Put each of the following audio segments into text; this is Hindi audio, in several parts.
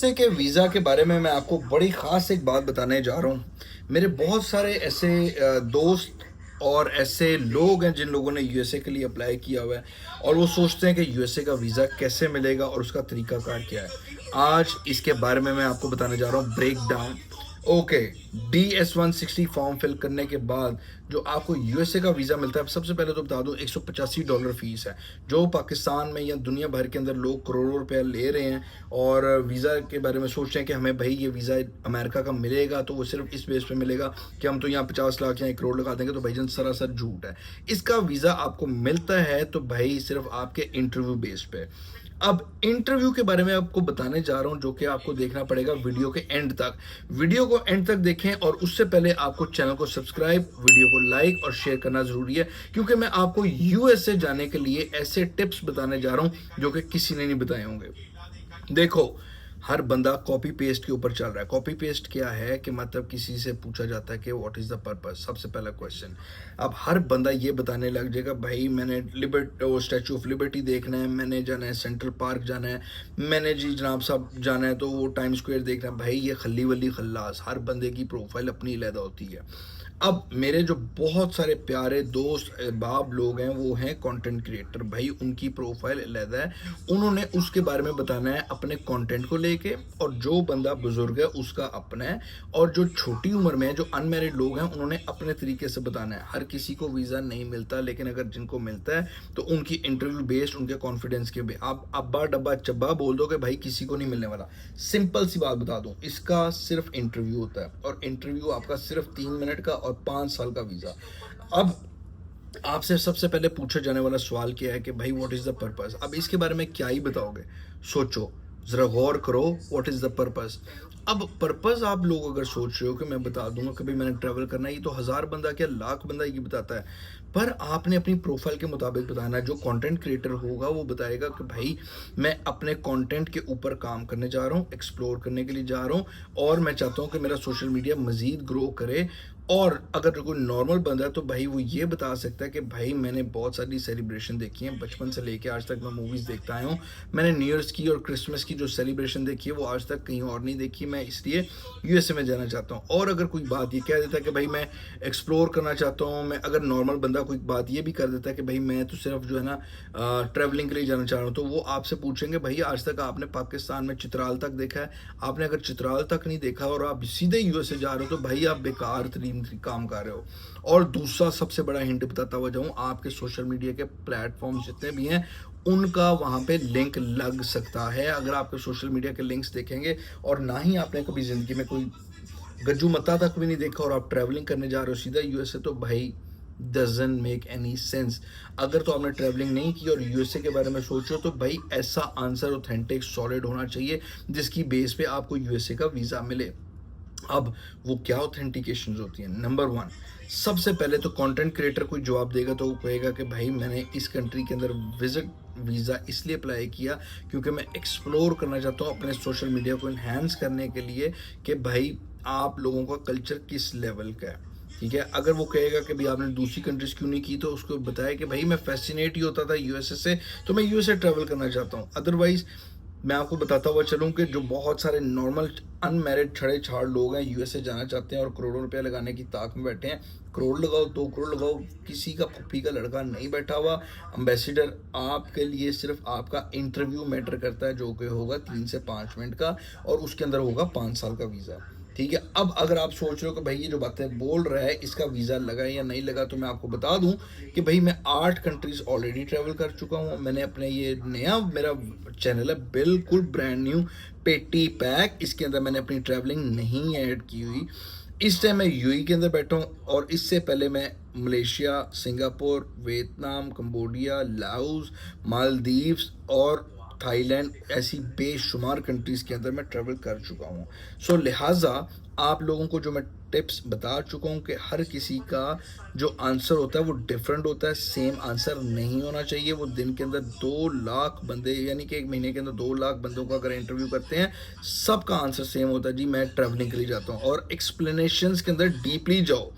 यूएसए के वीज़ा के बारे में मैं आपको बड़ी ख़ास एक बात बताने जा रहा हूँ। मेरे बहुत सारे ऐसे दोस्त और ऐसे लोग हैं जिन लोगों ने यूएसए के लिए अप्लाई किया हुआ है और वो सोचते हैं कि यूएसए का वीज़ा कैसे मिलेगा और उसका तरीकाकार क्या है। आज इसके बारे में मैं आपको बताने जा रहा हूँ break down. Okay, DS-160 form fill करने के बाद जो आपको यूएसए का वीज़ा मिलता है, सबसे पहले तो बता दूं $185 फीस है, जो पाकिस्तान में या दुनिया भर के अंदर लोग करोड़ों रुपए ले रहे हैं और वीज़ा के बारे में सोच रहे हैं कि हमें भाई ये वीज़ा अमेरिका का मिलेगा तो वो सिर्फ इस बेस पे मिलेगा कि हम तो यहाँ 50 लाख या 1 करोड़ लगा देंगे, तो भाईजान सरासर झूठ है। इसका वीज़ा आपको मिलता है तो भाई सिर्फ आपके इंटरव्यू बेस पे। अब इंटरव्यू के बारे में आपको बताने जा रहा हूं, जो कि आपको देखना पड़ेगा वीडियो के एंड तक। वीडियो को एंड तक देखें और उससे पहले आपको चैनल को सब्सक्राइब, वीडियो को लाइक और शेयर करना जरूरी है, क्योंकि मैं आपको यूएसए जाने के लिए ऐसे टिप्स बताने जा रहा हूं जो कि किसी ने नहीं बताए होंगे। देखो, हर बंदा कॉपी पेस्ट के ऊपर चल रहा है। कॉपी पेस्ट क्या है कि मतलब किसी से पूछा जाता है कि व्हाट इज़ द पर्पस, सबसे पहला क्वेश्चन। अब हर बंदा ये बताने लग जाएगा भाई मैंने स्टैचू ऑफ लिबर्टी देखना है, मैंने जाना है सेंट्रल पार्क जाना है, मैंने जी जनाब साहब जाना है तो वो टाइम स्क्वायर देखना है। भाई ये खल्ली वल्ली खल्लास, हर बंदे की प्रोफाइल अपनी अलग होती है। अब मेरे जो बहुत सारे प्यारे दोस्त अहबाब लोग हैं वो हैं कंटेंट क्रिएटर, भाई उनकी प्रोफाइल अलग है, उन्होंने उसके बारे में बताना है अपने कंटेंट को लेके। और जो बंदा बुजुर्ग है उसका अपना है, और जो छोटी उम्र में है, जो अनमैरिड लोग हैं, उन्होंने अपने तरीके से बताना है। हर किसी को वीज़ा नहीं मिलता, लेकिन अगर जिनको मिलता है तो उनकी इंटरव्यू बेस्ड, उनके कॉन्फिडेंस के भी। आप अब्बा डब्बा चब्बा बोल दो कि भाई किसी को नहीं मिलने वाला। सिंपल सी बात बता दूं, इसका सिर्फ इंटरव्यू होता है और इंटरव्यू आपका सिर्फ 3 मिनट का और 5 साल का वीज़ा। अब आपसे सबसे पहले पूछा जाने वाला सवाल क्या है कि भाई व्हाट इज़ द पर्पस। अब इसके बारे में क्या ही बताओगे, सोचो ज़रा, गौर करो, व्हाट इज़ द पर्पस। अब पर्पस आप लोग अगर सोच रहे हो कि मैं बता दूंगा कि भाई मैंने ट्रैवल करना है, ये तो 1000 बंदा क्या लाख बंदा ये बताता है, पर आपने अपनी प्रोफाइल के मुताबिक बताना है। जो कंटेंट क्रिएटर होगा वो बताएगा कि भाई मैं अपने कंटेंट के ऊपर काम करने जा रहा हूँ, एक्सप्लोर करने के लिए जा रहा हूँ, और मैं चाहता हूँ कि मेरा सोशल मीडिया मज़ीद ग्रो करे। और अगर कोई नॉर्मल बंदा है तो भाई वो ये बता सकता है कि भाई मैंने बहुत सारी सेलिब्रेशन देखी है, बचपन से लेके आज तक मैं मूवीज़ देखता आया हूँ, मैंने न्यू ईयर्स की और क्रिसमस की जो सेलिब्रेशन देखी है वो आज तक कहीं और नहीं देखी, मैं इसलिए यूएसए में जाना चाहता हूँ। और अगर कोई बात ये कह देता है कि भाई मैं एक्सप्लोर करना चाहता हूँ, मैं अगर नॉर्मल बंदा कोई बात ये भी कर देता है कि भाई मैं तो सिर्फ जो है ना ट्रैवलिंग के लिए जाना चाह रहा हूँ, तो वो आपसे पूछेंगे भाई आज तक आपने पाकिस्तान में चित्राल तक देखा है? आपने अगर चित्राल तक नहीं देखा और आप सीधे यूएसए जा रहे हो तो भाई आप बेकार तरीन काम कर रहे हो। और दूसरा सबसे बड़ा हिंट बताता हुआ जाऊँ, आपके सोशल मीडिया के प्लेटफॉर्म जितने भी हैं उनका वहाँ पे लिंक लग सकता है। अगर आपके सोशल मीडिया के लिंक्स देखेंगे और ना ही आपने कभी ज़िंदगी में कोई गज्जू मत्ता तक भी नहीं देखा और आप ट्रैवलिंग करने जा रहे हो सीधा यूएसए, तो भाई डजंट मेक एनी सेंस। अगर तो आपने ट्रैवलिंग नहीं की और यूएसए के बारे में सोच रहे हो तो भाई ऐसा आंसर ऑथेंटिक सॉलिड होना चाहिए जिसकी बेस पे आपको यूएसए का वीज़ा मिले। अब वो क्या ऑथेंटिकेशन होती है? नंबर 1, सबसे पहले तो कंटेंट क्रिएटर कोई जवाब देगा तो वो कहेगा कि भाई मैंने इस कंट्री के अंदर विजिट वीज़ा इसलिए अप्लाई किया क्योंकि मैं एक्सप्लोर करना चाहता हूँ अपने सोशल मीडिया को इन्हेंस करने के लिए कि भाई आप लोगों का कल्चर किस लेवल का है। ठीक है, अगर वो कहेगा कि भाई आपने दूसरी कंट्रीज क्यों नहीं की, तो उसको बताया कि भाई मैं फैसिनेट ही होता था यूएसए से, तो मैं यूएसए ट्रैवल करना चाहता हूँ। अदरवाइज मैं आपको बताता हुआ चलूँ कि जो बहुत सारे नॉर्मल अनमैरिड छड़े छाड़ लोग हैं यूएसए जाना चाहते हैं और करोड़ों रुपया लगाने की ताक में बैठे हैं। करोड़ लगाओ, 2 करोड़ लगाओ, किसी का फुफ्फी का लड़का नहीं बैठा हुआ। एम्बेसडर आपके लिए सिर्फ आपका इंटरव्यू मैटर करता है, जो कि होगा 3 से 5 मिनट का, और उसके अंदर होगा 5 साल का वीज़ा। ठीक है, अब अगर आप सोच रहे हो कि भाई ये जो बातें बोल रहा है इसका वीज़ा लगा है या नहीं लगा, तो मैं आपको बता दूं कि भाई मैं 8 कंट्रीज ऑलरेडी ट्रैवल कर चुका हूं। मैंने अपने ये नया मेरा चैनल है बिल्कुल ब्रांड न्यू, पेटी पैक, इसके अंदर मैंने अपनी ट्रैवलिंग नहीं ऐड की हुई। इस टाइम मैं यूएई के अंदर बैठा हूँ और इससे पहले मैं Malaysia, Singapore, Vietnam, Cambodia, Laos, Maldives और थाईलैंड, ऐसी बेशुमार कंट्रीज़ के अंदर मैं ट्रैवल कर चुका हूँ। सो लिहाजा आप लोगों को जो मैं टिप्स बता चुका हूँ कि हर किसी का जो आंसर होता है वो डिफरेंट होता है, सेम आंसर नहीं होना चाहिए। वो दिन के अंदर 2 लाख बंदे, यानी कि 1 महीने के अंदर 2 लाख बंदों का अगर इंटरव्यू करते हैं, सबका आंसर सेम होता है, जी मैं ट्रैवलिंग के लिए जाता हूँ। और एक्सप्लेनेशंस के अंदर डीपली जाओ।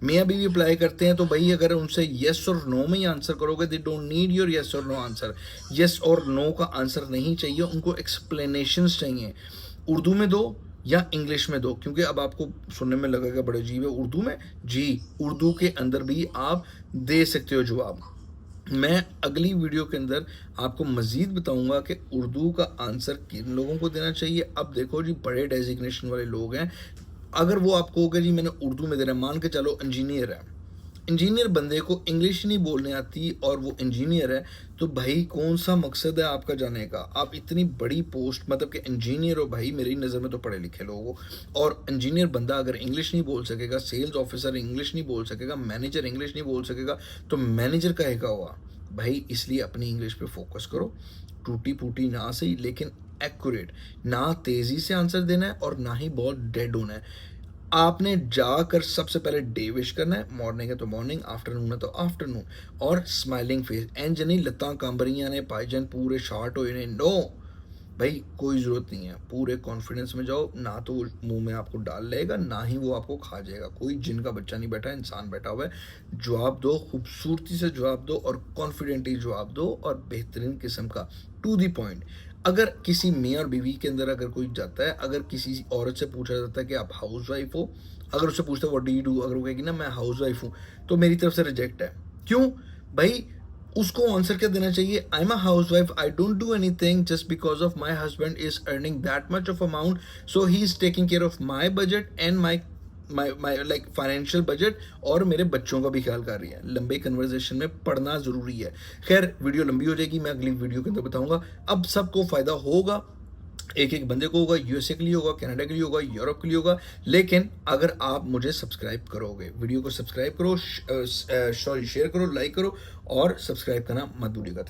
मियाँ बीवी अप्लाई करते हैं तो भाई अगर उनसे येस और नो में ही आंसर करोगे, they don't need your yes और नो आंसर। येस और नो का आंसर नहीं चाहिए, उनको एक्सप्लेनेशंस चाहिए। उर्दू में दो या इंग्लिश में दो, क्योंकि अब आपको सुनने में लगेगा बड़े अजीब है, उर्दू में जी, उर्दू के अंदर भी आप दे सकते हो जवाब। मैं अगली वीडियो के अंदर आपको मज़ीद बताऊंगा कि उर्दू का आंसर किन लोगों को देना चाहिए। अब देखो जी, बड़े डेजिग्नेशन वाले लोग हैं, अगर वो आपको कहोगे जी मैंने उर्दू में देना है, मान के चलो इंजीनियर है, इंजीनियर बंदे को इंग्लिश नहीं बोलने आती और वो इंजीनियर है, तो भाई कौन सा मकसद है आपका जाने का? आप इतनी बड़ी पोस्ट, मतलब कि इंजीनियर हो भाई, मेरी नज़र में तो पढ़े लिखे लोग हो, और इंजीनियर बंदा अगर इंग्लिश नहीं बोल सकेगा, सेल्स ऑफिसर इंग्लिश नहीं बोल सकेगा, मैनेजर इंग्लिश नहीं बोल सकेगा, तो मैनेजर कहेगा हुआ भाई। इसलिए अपनी इंग्लिश पे फोकस करो, टूटी फूटी ना सही लेकिन एक्यूरेट, ना तेज़ी से आंसर देना है और ना ही बहुत डेड होना है। आपने जाकर सबसे पहले डे विश करना है, मॉर्निंग है तो मॉर्निंग, आफ्टरनून है तो आफ्टरनून, और स्माइलिंग फेस। इंज नहीं लत्तां कंबरियां ने, भाईजान पूरे शार्ट हो ने, नो भाई, कोई ज़रूरत नहीं है। पूरे कॉन्फिडेंस में जाओ, ना तो वो मुंह में आपको डाल लेगा, ना ही वो आपको खा जाएगा। कोई जिन का बच्चा नहीं बैठा है, इंसान बैठा हुआ है। जवाब दो, खूबसूरती से जवाब दो और कॉन्फिडेंटली जवाब दो, और बेहतरीन किस्म का, टू दी पॉइंट। अगर किसी मियाँ और बीवी के अंदर अगर कोई जाता है, अगर किसी औरत से पूछा जाता है कि आप हाउस वाइफ हो, अगर उससे पूछते हैं व्हाट डू यू डू, अगर वो कहेगी ना मैं हाउस वाइफ हूँ, तो मेरी तरफ से रिजेक्ट है। क्यों भाई? उसको आंसर क्या देना चाहिए? I am a house wife, I don't do anything, just because of my husband is earning that much of amount, so he is taking care of my budget and my like financial budget, और मेरे बच्चों का भी ख्याल कर रही है। लंबे कन्वर्जेशन में पढ़ना ज़रूरी है। खैर, वीडियो लंबी हो जाएगी, मैं अगली वीडियो के अंदर बताऊंगा। अब सबको फ़ायदा होगा, एक एक बंदे को होगा, यूएसए के लिए होगा, कनाडा के लिए होगा, यूरोप के लिए होगा। लेकिन अगर आप मुझे सब्सक्राइब करोगे, वीडियो को सब्सक्राइब करो, सॉरी शेयर करो, लाइक करो, और सब्सक्राइब करना मत भूलिएगा।